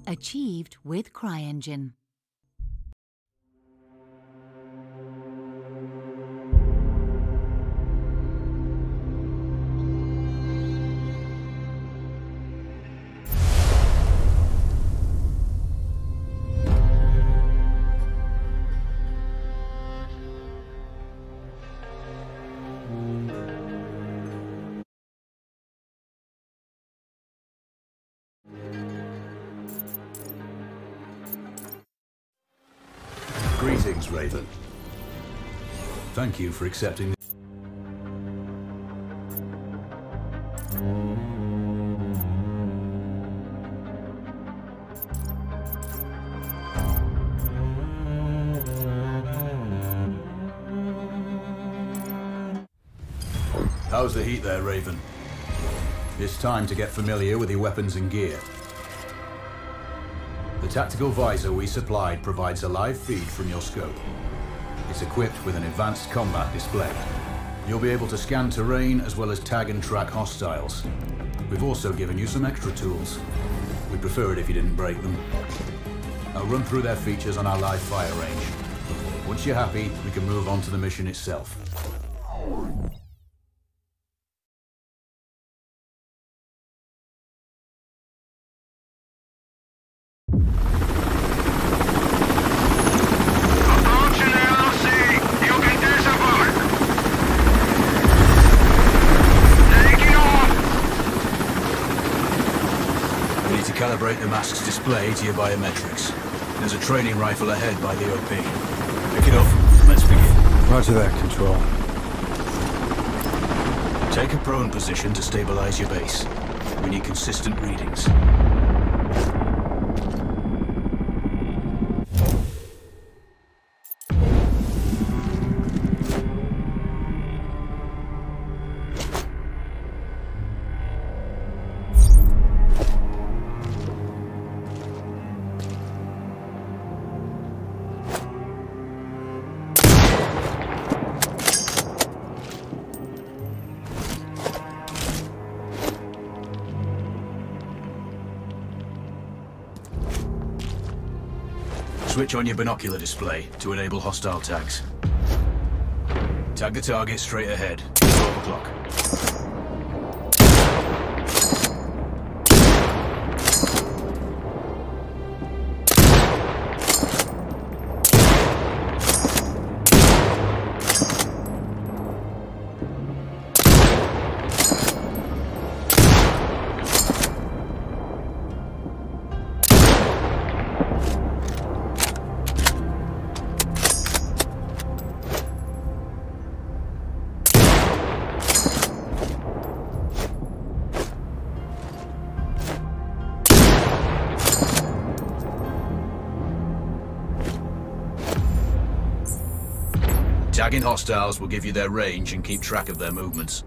Achieved with CryEngine. Greetings, Raven. Thank you for accepting. How's the heat there, Raven? It's time to get familiar with your weapons and gear. The tactical visor we supplied provides a live feed from your scope. It's equipped with an advanced combat display. You'll be able to scan terrain as well as tag and track hostiles. We've also given you some extra tools. We'd prefer it if you didn't break them. I'll run through their features on our live fire range. Once you're happy, we can move on to the mission itself. Calibrate the mask's display to your biometrics. There's a training rifle ahead by the OP. Pick it up. Let's begin. Roger that, Control. Take a prone position to stabilize your base. We need consistent readings. Switch on your binocular display to enable hostile tags. Tag the target straight ahead, 12 o'clock. Tagging hostiles will give you their range and keep track of their movements.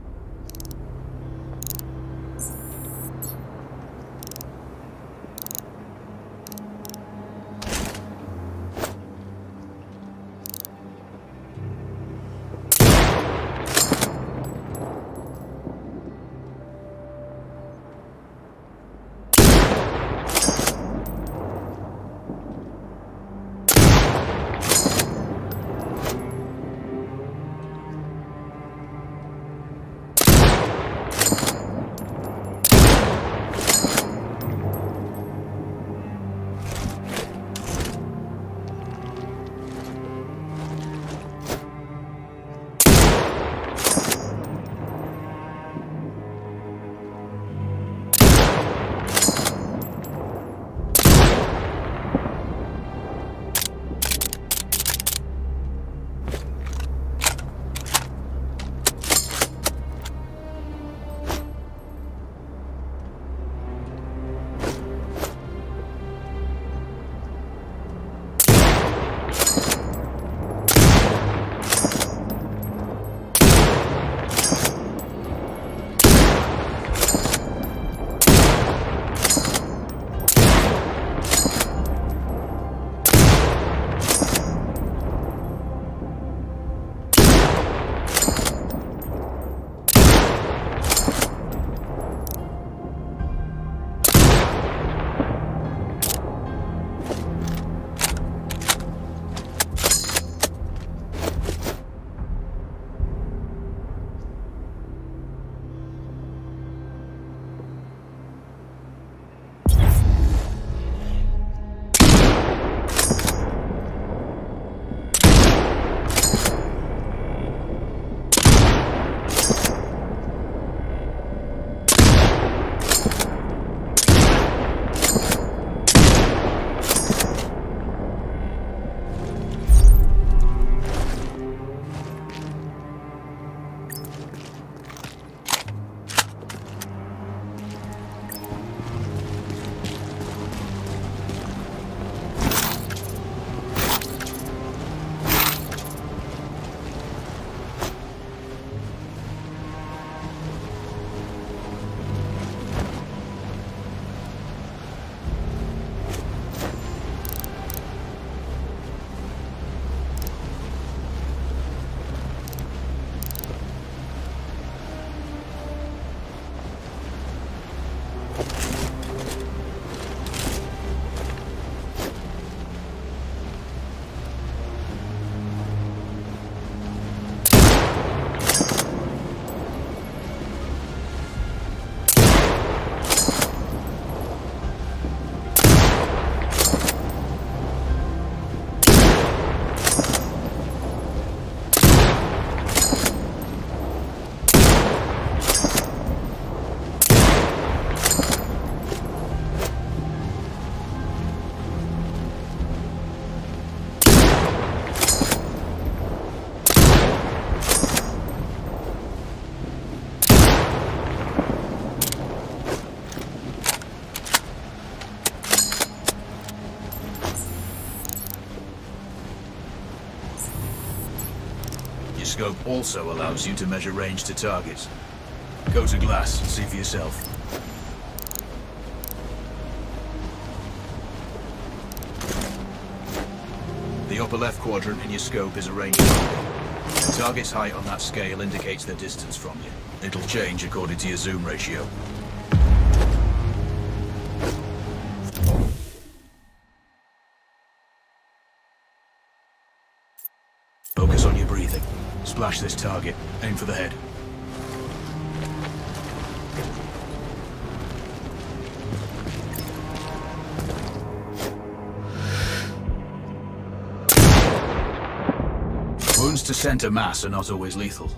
Your scope also allows you to measure range to targets. Go to glass and see for yourself. The upper left quadrant in your scope is a range target. The target's height on that scale indicates their distance from you. It'll change according to your zoom ratio. Focus on your breathing. Splash this target. Aim for the head. Wounds to center mass are not always lethal.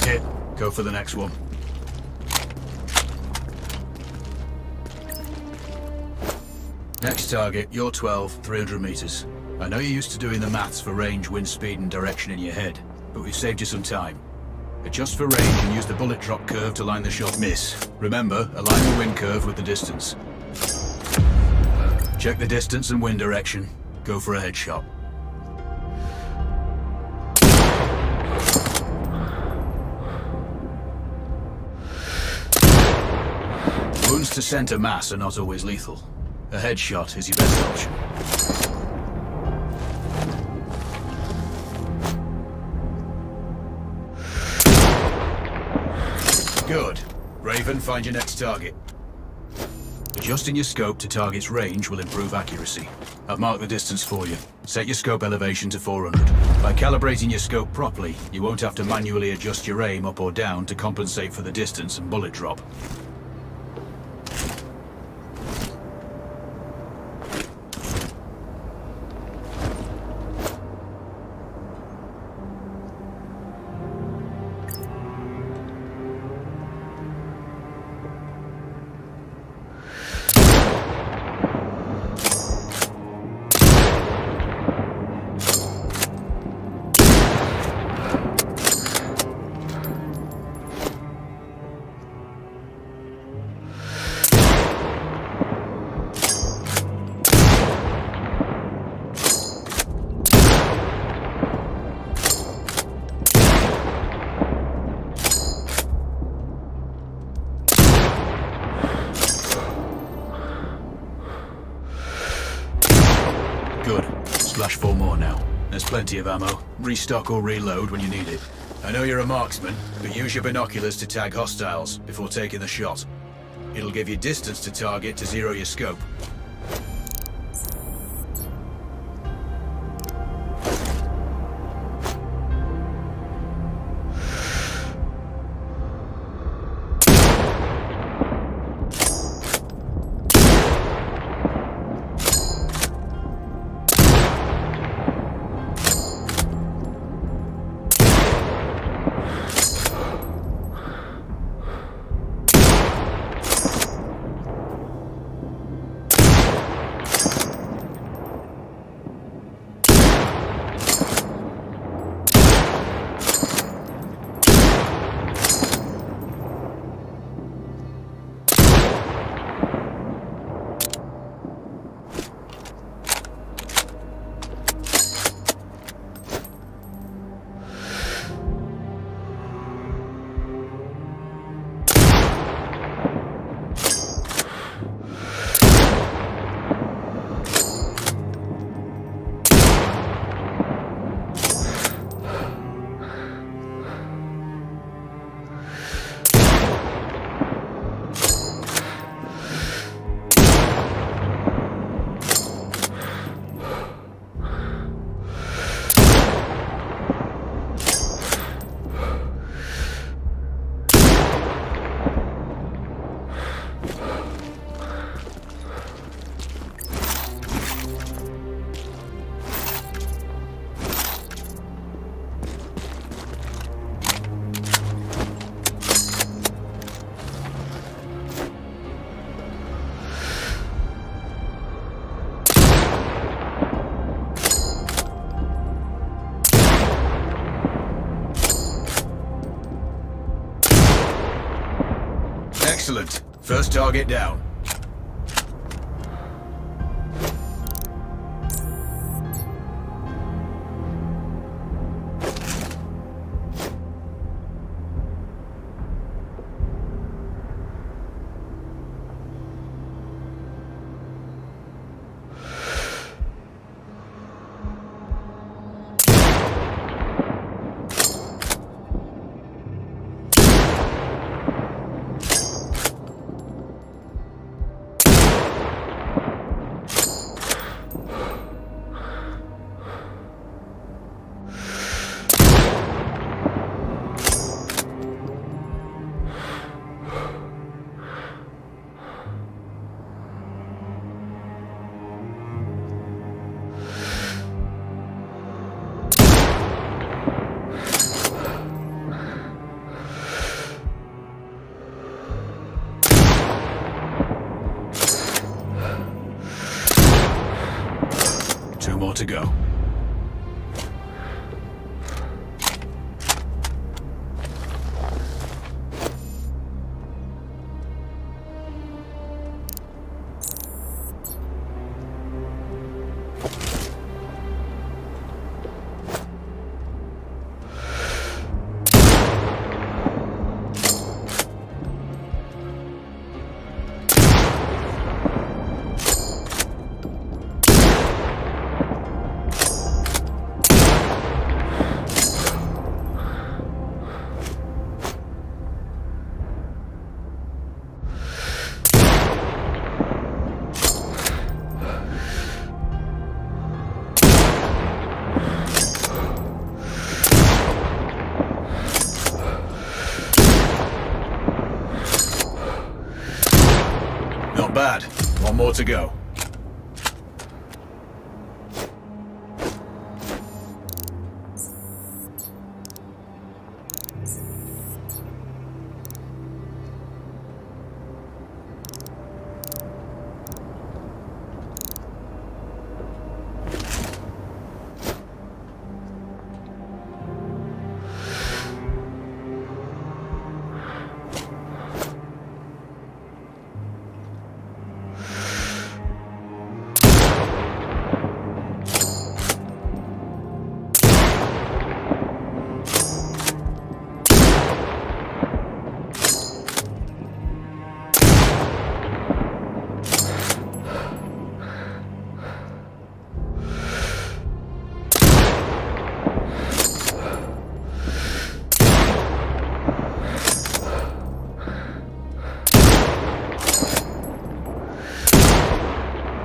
Hit. Go for the next one. Next target, you're 12, 300 meters. I know you're used to doing the maths for range, wind speed and direction in your head, but we've saved you some time. Adjust for range and use the bullet drop curve to line the shot. Miss. Remember, align the wind curve with the distance. Check the distance and wind direction. Go for a headshot. Wounds to center mass are not always lethal. A headshot is your best option. Good. Raven, find your next target. Adjusting your scope to target's range will improve accuracy. I've marked the distance for you. Set your scope elevation to 400. By calibrating your scope properly, you won't have to manually adjust your aim up or down to compensate for the distance and bullet drop. Good. Splash 4 more now. There's plenty of ammo. Restock or reload when you need it. I know you're a marksman, but use your binoculars to tag hostiles before taking the shot. It'll give you distance to target to zero your scope. Excellent. First target down. to go. Not bad. One more to go.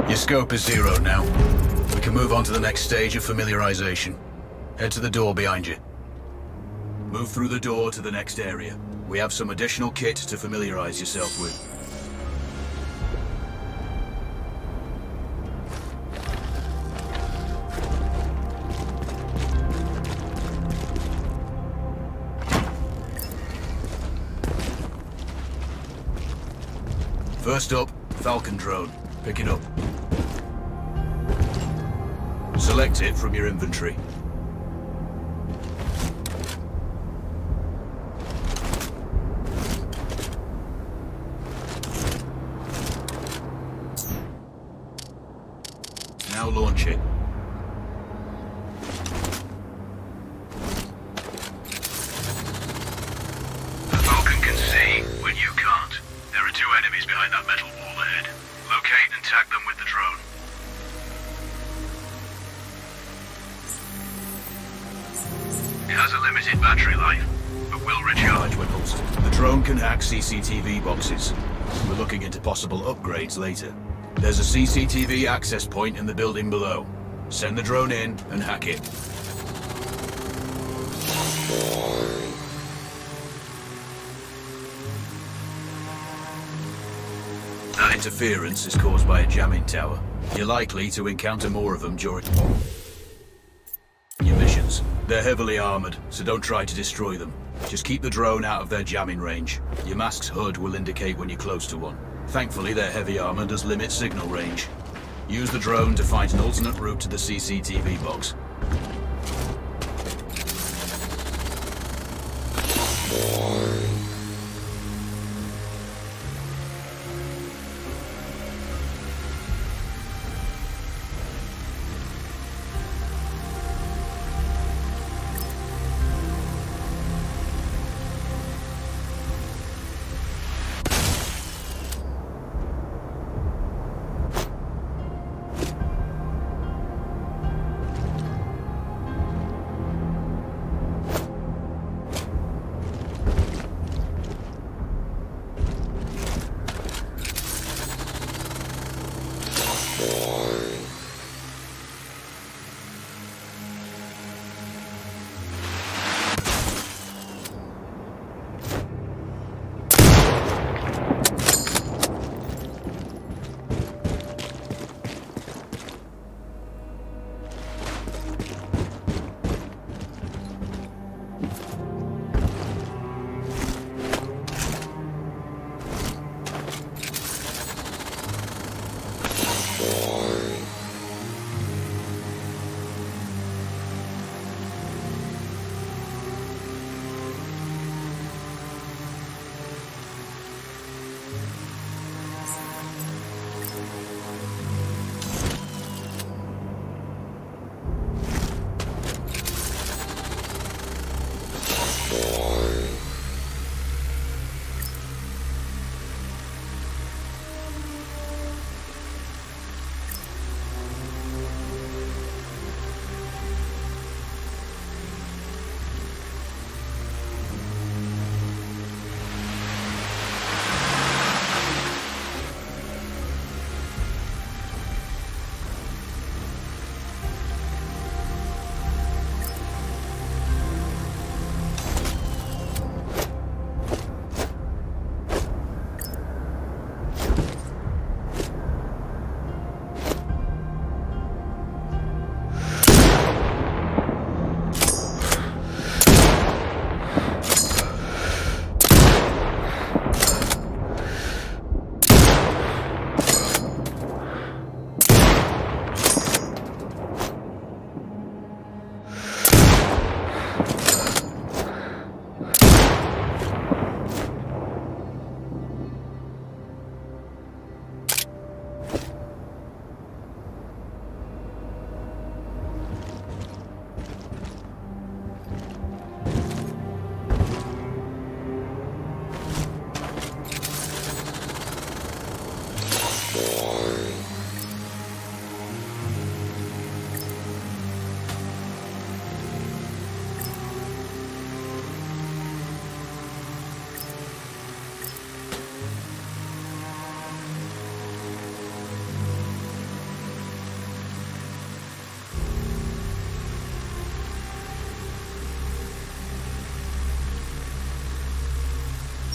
Your scope is 0 now. We can move on to the next stage of familiarization. Head to the door behind you. Move through the door to the next area. We have some additional kit to familiarize yourself with. First up, Falcon drone. Pick it up. Select it from your inventory. Now launch it. The Falcon can see when you can't. There are 2 enemies behind that metal wall ahead. Locate and tag them with the drone. It has a limited battery life, but will recharge when holstered. The drone can hack CCTV boxes. We're looking into possible upgrades later. There's a CCTV access point in the building below. Send the drone in and hack it. That interference is caused by a jamming tower. You're likely to encounter more of them during your missions. They're heavily armored, so don't try to destroy them. Just keep the drone out of their jamming range. Your mask's HUD will indicate when you're close to one. Thankfully, their heavy armor does limit signal range. Use the drone to find an alternate route to the CCTV box.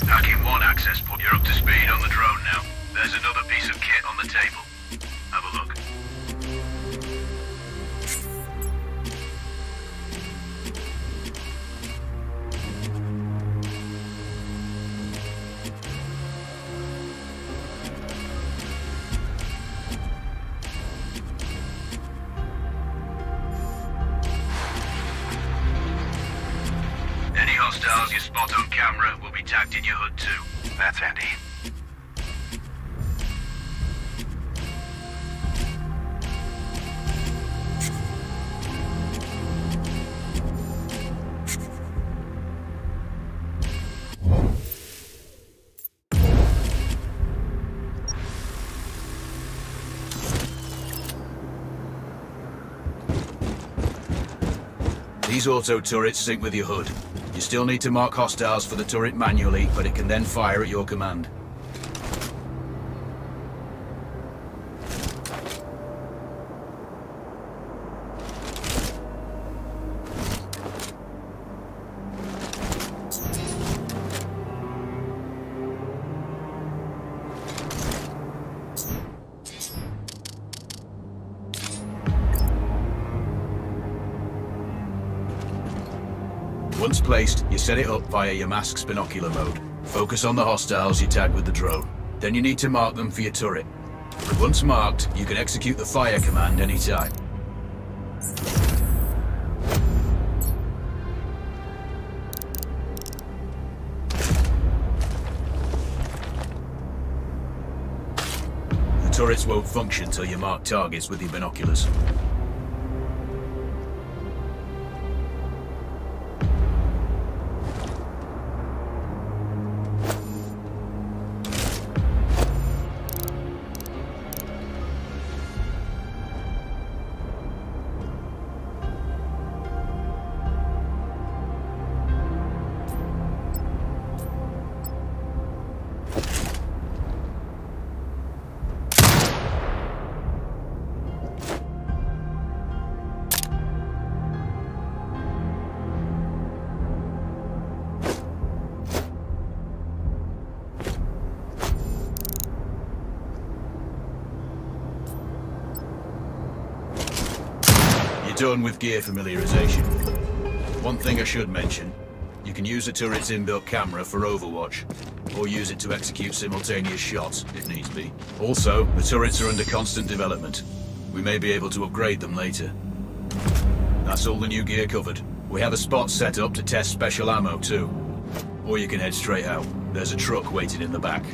Hacking one access point. You're up to speed on the drone now. There's another piece of kit on the table. Have a look. Any hostiles you spot on camera will be tagged in your HUD too. That's handy. These auto turrets sync with your HUD. You still need to mark hostiles for the turret manually, but it can then fire at your command. Once placed, you set it up via your mask's binocular mode. Focus on the hostiles you tag with the drone. Then you need to mark them for your turret. Once marked, you can execute the fire command anytime. The turrets won't function till you mark targets with your binoculars. Done with gear familiarization. One thing I should mention, you can use the turret's inbuilt camera for overwatch, or use it to execute simultaneous shots, if needs be. Also, the turrets are under constant development. We may be able to upgrade them later. That's all the new gear covered. We have a spot set up to test special ammo too. Or you can head straight out. There's a truck waiting in the back.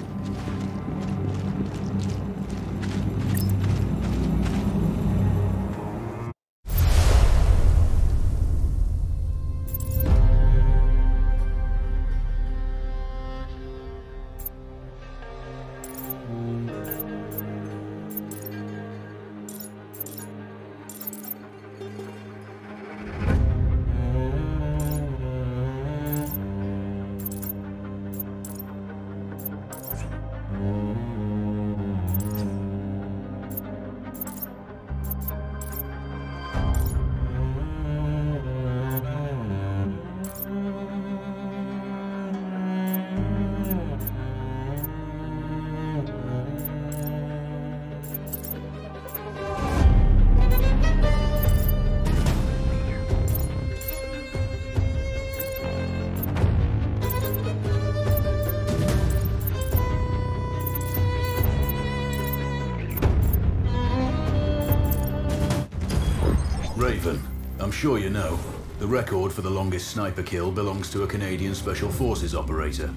I'm sure you know, the record for the longest sniper kill belongs to a Canadian Special Forces operator.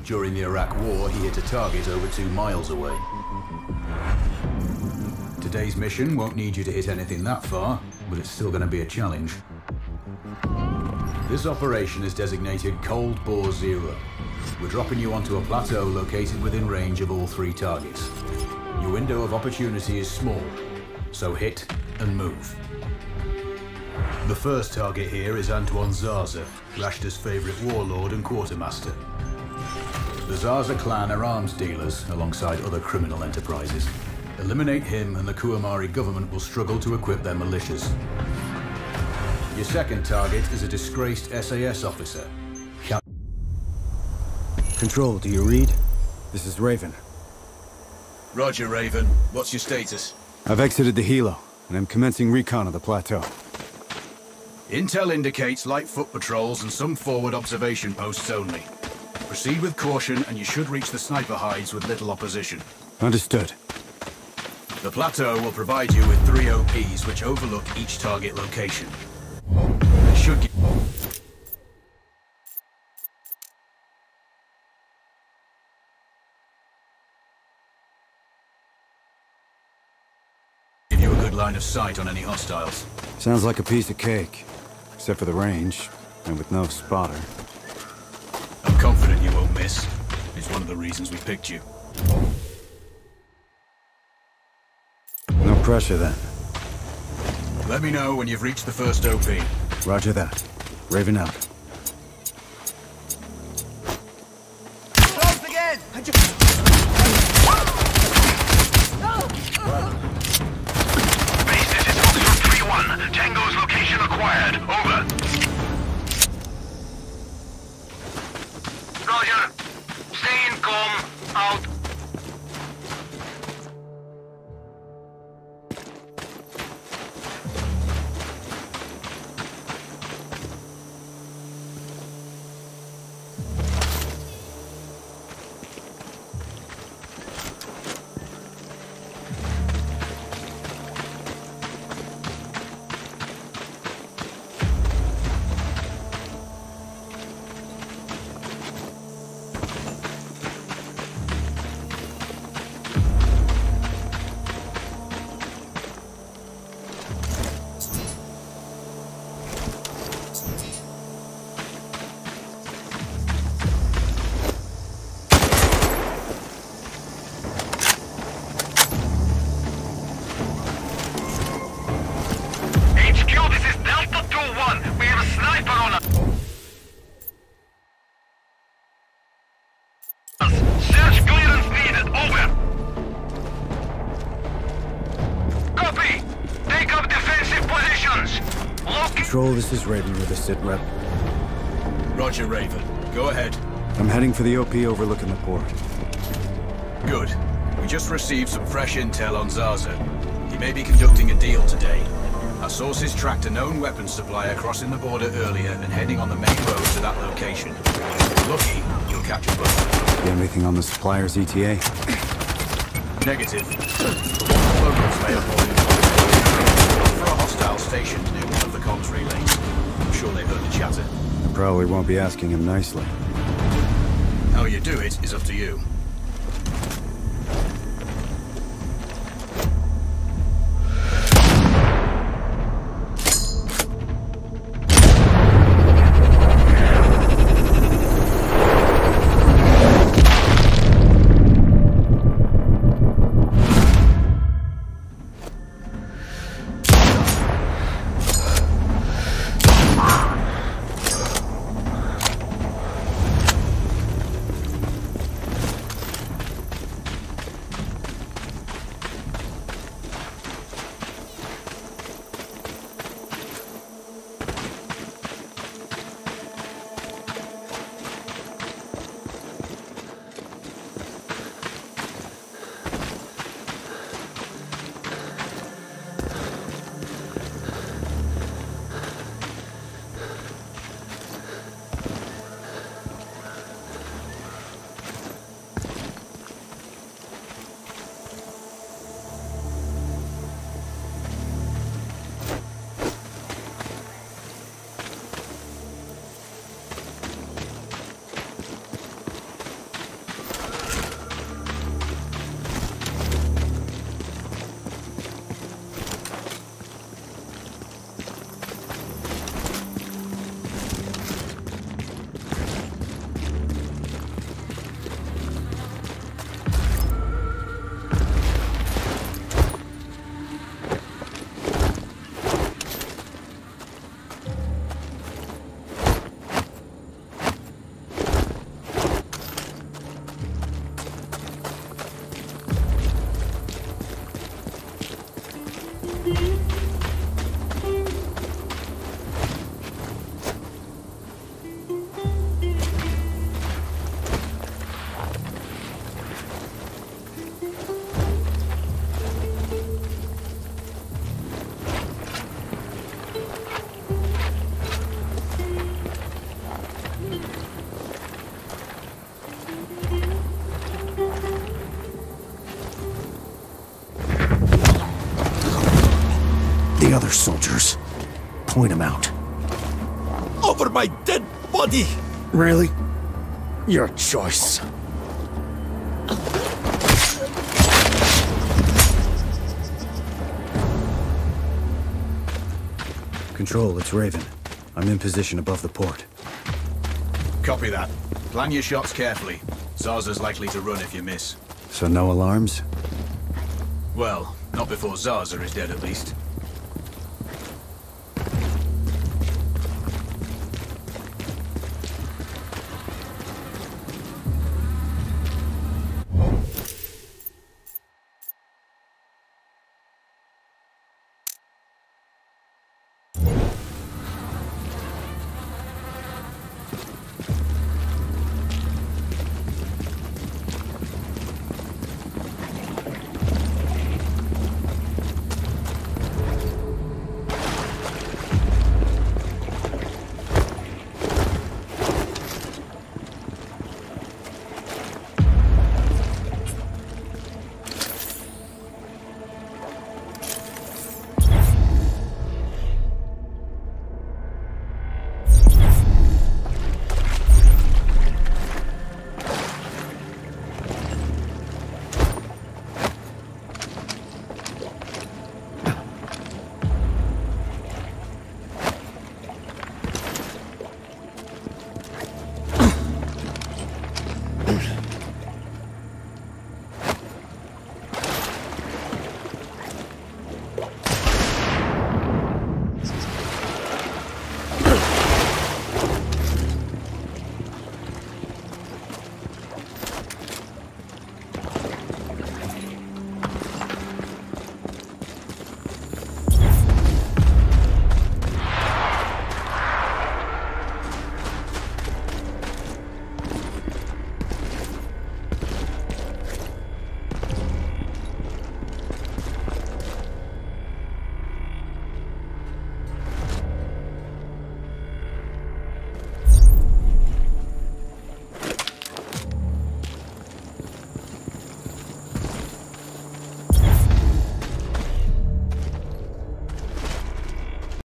During the Iraq War, he hit a target over 2 miles away. Today's mission won't need you to hit anything that far, but it's still going to be a challenge. This operation is designated Cold Bore Zero. We're dropping you onto a plateau located within range of all 3 targets. Your window of opportunity is small, so hit and move. The first target here is Antoine Zaza, Rashta's favorite warlord and quartermaster. The Zaza clan are arms dealers alongside other criminal enterprises. Eliminate him and the Kuamari government will struggle to equip their militias. Your second target is a disgraced SAS officer. Control, do you read? This is Raven. Roger, Raven. What's your status? I've exited the helo, and I'm commencing recon of the plateau. Intel indicates light foot patrols and some forward observation posts only. Proceed with caution and you should reach the sniper hides with little opposition. Understood. The plateau will provide you with 3 OPs which overlook each target location. They should give you a good line of sight on any hostiles. Sounds like a piece of cake. Except for the range, and with no spotter. I'm confident you won't miss. It's one of the reasons we picked you. No pressure then. Let me know when you've reached the first OP. Roger that. Raven out. Close again! Base, this is Walkthorugh 3-1. Tango's location acquired. Over. Roger. Stay in com. Out. Search clearance needed. Over. Copy. Take up defensive positions. Control, this is Raven with a sit rep. Roger, Raven. Go ahead. I'm heading for the OP overlooking the port. Good. We just received some fresh intel on Zaza. He may be conducting a deal today. Our sources tracked a known weapons supplier crossing the border earlier and heading on the main road to that location. If you're lucky, you'll catch a bus. Get anything on the supplier's ETA? Negative. Locals may have boarded for a hostile stationed near one of the comms relays. I'm sure they've heard the chatter. I probably won't be asking him nicely. How you do it is up to you. other soldiers. Point them out. Over my dead body! Really? Your choice. Control, it's Raven. I'm in position above the port. Copy that. Plan your shots carefully. Zaza's likely to run if you miss. So no alarms? Well, not before Zaza is dead at least.